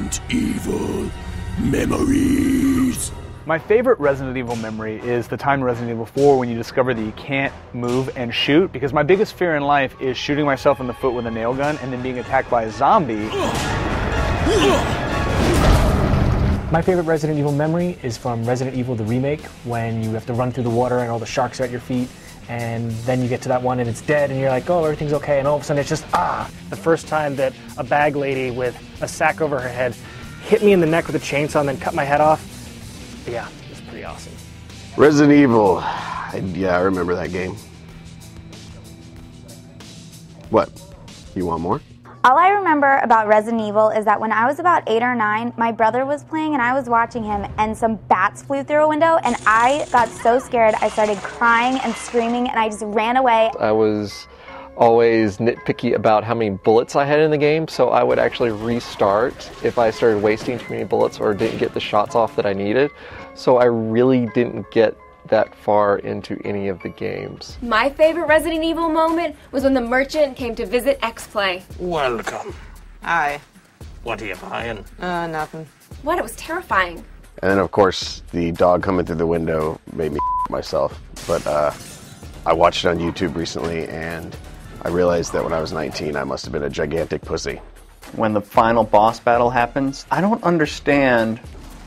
Resident Evil Memories. My favorite Resident Evil memory is the time in Resident Evil 4 when you discover that you can't move and shoot, because my biggest fear in life is shooting myself in the foot with a nail gun and then being attacked by a zombie. My favorite Resident Evil memory is from Resident Evil the remake, when you have to run through the water and all the sharks are at your feet, and then you get to that one and it's dead and you're like, oh, everything's okay, and all of a sudden it's just, The first time that a bag lady with a sack over her head hit me in the neck with a chainsaw and then cut my head off. Yeah, it was pretty awesome. Resident Evil. Yeah, I remember that game. What? You want more? All I remember about Resident Evil is that when I was about 8 or 9, my brother was playing and I was watching him, and some bats flew through a window, and I got so scared I started crying and screaming and I just ran away. I was always nitpicky about how many bullets I had in the game, so I would actually restart if I started wasting too many bullets or didn't get the shots off that I needed. So I really didn't get that far into any of the games. My favorite Resident Evil moment was when the merchant came to visit X-Play. Welcome. Hi. What are you buying? Nothing. What? It was terrifying. And then, of course, the dog coming through the window made me myself. But I watched it on YouTube recently, and I realized that when I was 19, I must have been a gigantic pussy. When the final boss battle happens, I don't understand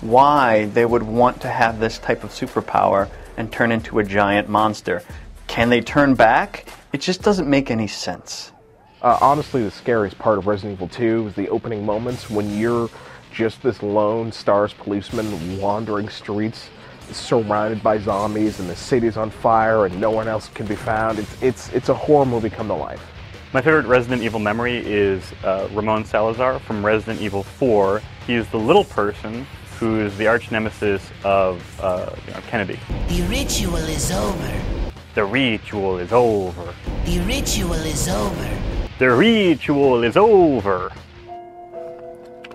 why they would want to have this type of superpower and turn into a giant monster. Can they turn back? It just doesn't make any sense. Honestly, the scariest part of Resident Evil 2 is the opening moments when you're just this lone STARS policeman wandering streets surrounded by zombies and the city's on fire and no one else can be found. It's a horror movie come to life. My favorite Resident Evil memory is Ramon Salazar from Resident Evil 4. He is the little person who is the arch nemesis of Kennedy. The ritual is over. The ritual is over. The ritual is over. The ritual is over.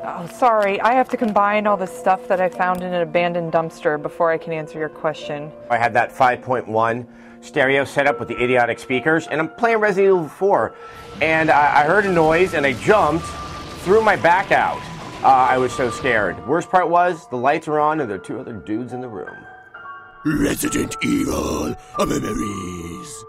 Oh, sorry. I have to combine all the stuff that I found in an abandoned dumpster before I can answer your question. I had that 5.1 stereo set up with the idiotic speakers, and I'm playing Resident Evil 4, and I heard a noise, and I jumped, threw my back out. I was so scared. Worst part was, the lights were on, and there were 2 other dudes in the room. Resident Evil Memories.